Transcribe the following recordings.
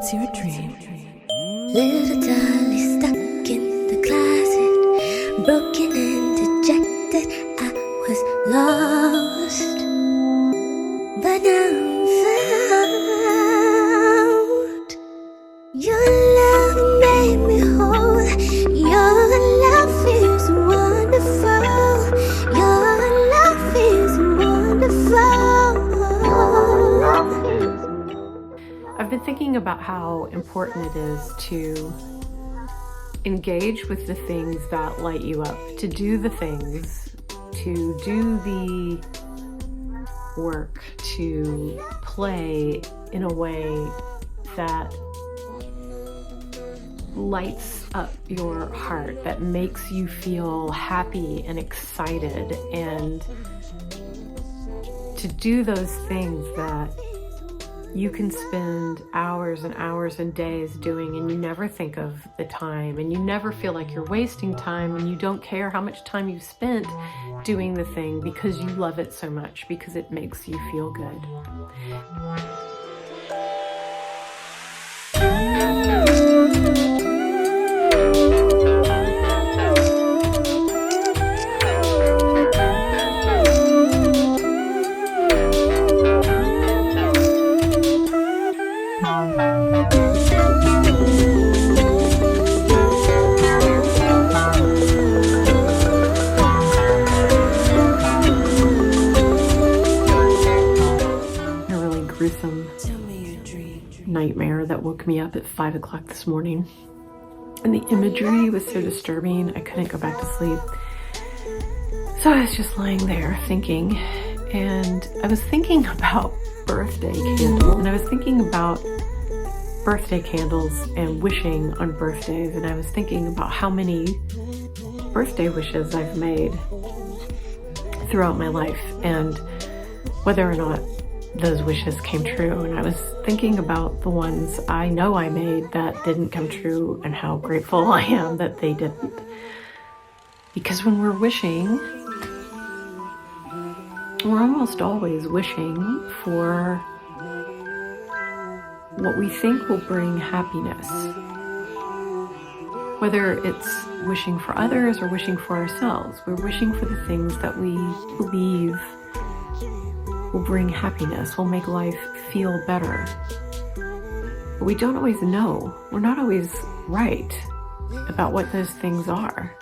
What's your dream? Little dolly stuck in the closet, broken and dejected, I was lost. But now I'm found. Your love made me whole. Your love is wonderful. Your love is wonderful. I've been thinking about how important it is to engage with the things that light you up, to do the things, to do the work, to play in a way that lights up your heart, that makes you feel happy and excited, and to do those things that you can spend hours and hours and days doing, and you never think of the time, and you never feel like you're wasting time, and you don't care how much time you've spent doing the thing because you love it so much, because it makes you feel good. Nightmare that woke me up at 5 o'clock this morning, and the imagery was so disturbing I couldn't go back to sleep. So I was just lying there thinking, and I was thinking about birthday candles, and I was thinking about birthday candles and wishing on birthdays, and I was thinking about how many birthday wishes I've made throughout my life and whether or not those wishes came true. And I was thinking about the ones I know I made that didn't come true and how grateful I am that they didn't. Because when we're wishing, we're almost always wishing for what we think will bring happiness. Whether it's wishing for others or wishing for ourselves, we're wishing for the things that we believe will bring happiness, will make life feel better. But we don't always know. We're not always right about what those things are.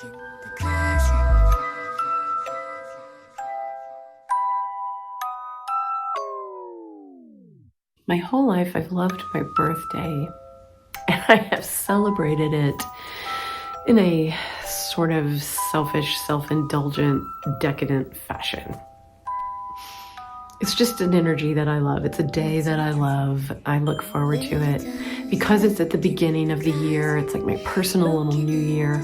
My whole life I've loved my birthday, and I have celebrated it in a sort of selfish, self-indulgent, decadent fashion. It's just an energy that I love. It's a day that I love. I look forward to it. Because it's at the beginning of the year, it's like my personal little new year.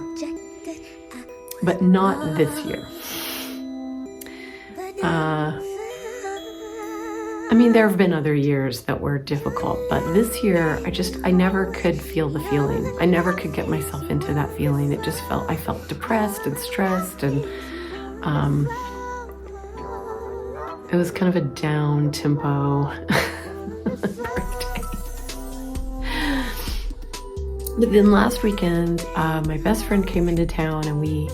But not this year. I mean, there have been other years that were difficult, but this year, I never could feel the feeling. I never could get myself into that feeling. I felt depressed and stressed, and it was kind of a down tempo birthday. But then last weekend, my best friend came into town, and we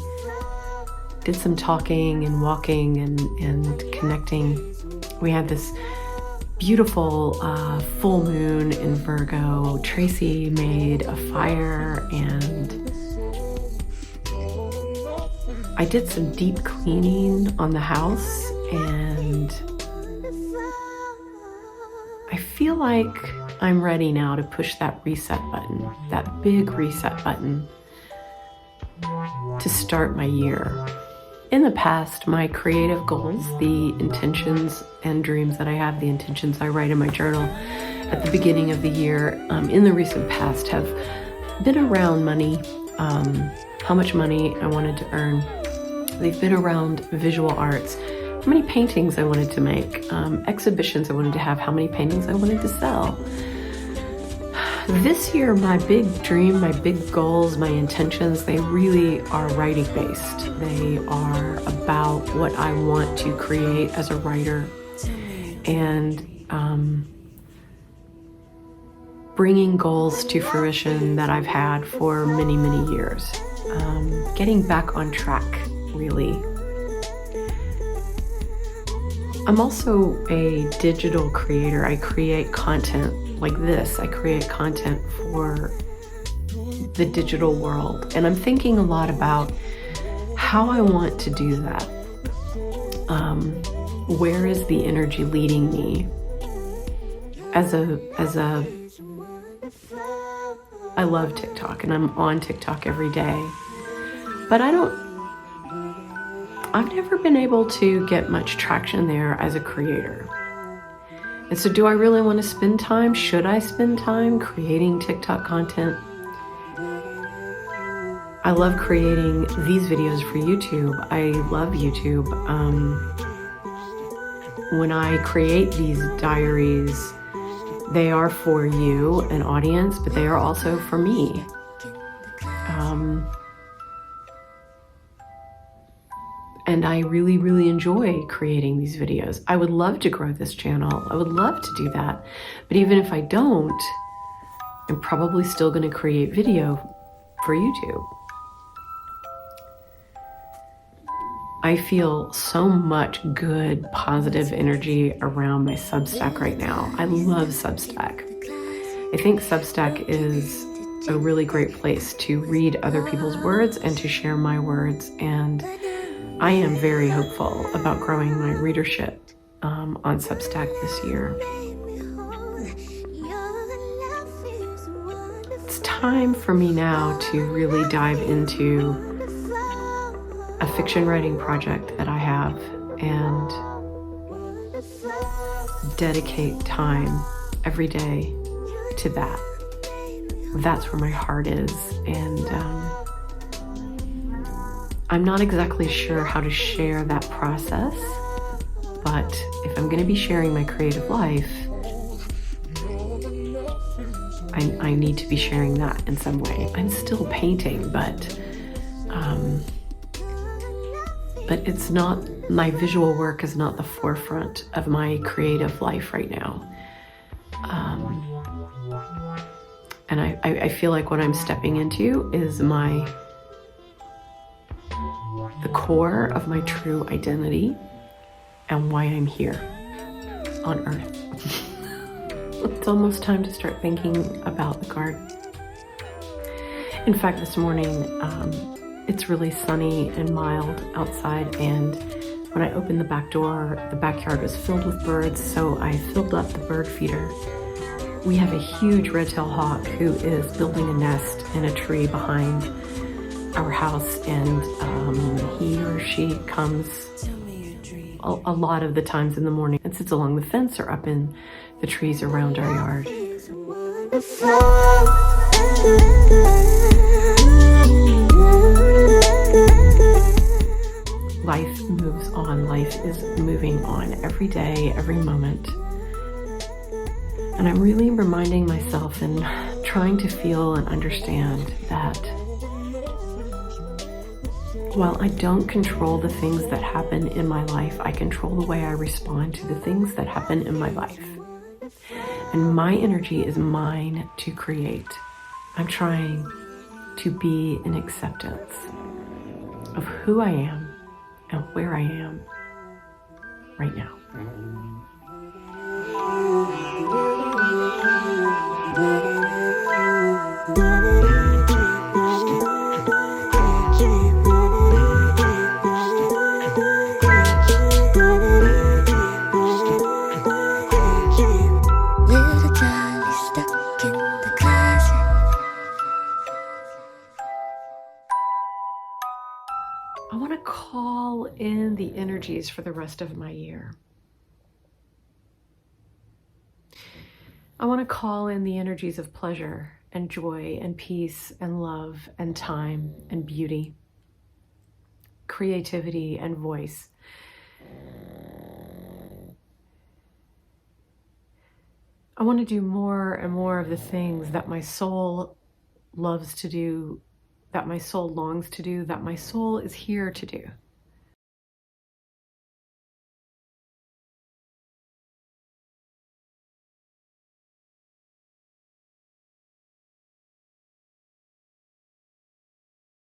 did some talking and walking and connecting. We had this beautiful full moon in Virgo. Tracy made a fire, and I did some deep cleaning on the house, and I feel like I'm ready now to push that reset button, that big reset button, to start my year. In the past, my creative goals, the intentions and dreams that I have, the intentions I write in my journal at the beginning of the year, in the recent past have been around money, how much money I wanted to earn. They've been around visual arts, how many paintings I wanted to make, exhibitions I wanted to have, how many paintings I wanted to sell. This year, my big dream, my big goals, my intentions, they really are writing based. They are about what I want to create as a writer, and bringing goals to fruition that I've had for many, many years. Getting back on track, really. I'm also a digital creator. I create content like this. I create content for the digital world. And I'm thinking a lot about how I want to do that. Where is the energy leading me? I love TikTok and I'm on TikTok every day, but I've never been able to get much traction there as a creator. And so do I really want to spend time? Should I spend time creating TikTok content? I love creating these videos for YouTube. I love YouTube. When I create these diaries, they are for you, an audience, but they are also for me. And I really, really enjoy creating these videos. I would love to grow this channel. I would love to do that. But even if I don't, I'm probably still going to create video for YouTube. I feel so much good, positive energy around my Substack right now. I love Substack. I think Substack is a really great place to read other people's words and to share my words. And I am very hopeful about growing my readership on Substack this year. It's time for me now to really dive into a fiction writing project that I have and dedicate time every day to that. That's where my heart is, and I'm not exactly sure how to share that process, but if I'm going to be sharing my creative life, I need to be sharing that in some way. I'm still painting, but it's not, my visual work is not the forefront of my creative life right now. And I feel like what I'm stepping into is the core of my true identity and why I'm here on Earth. It's almost time to start thinking about the garden. In fact, this morning, it's really sunny and mild outside, and when I opened the back door, the backyard was filled with birds, so I filled up the bird feeder. We have a huge red-tailed hawk who is building a nest in a tree behind our house, and he or she comes a lot of the times in the morning and sits along the fence or up in the trees around our yard. Life moves on. Life is moving on every day, every moment. And I'm really reminding myself and trying to feel and understand that while I don't control the things that happen in my life, I control the way I respond to the things that happen in my life. And my energy is mine to create. I'm trying to be in acceptance of who I am and where I am right now. I want to call in the energies for the rest of my year. I want to call in the energies of pleasure and joy and peace and love and time and beauty, creativity and voice. I want to do more and more of the things that my soul loves to do, that my soul longs to do, that my soul is here to do.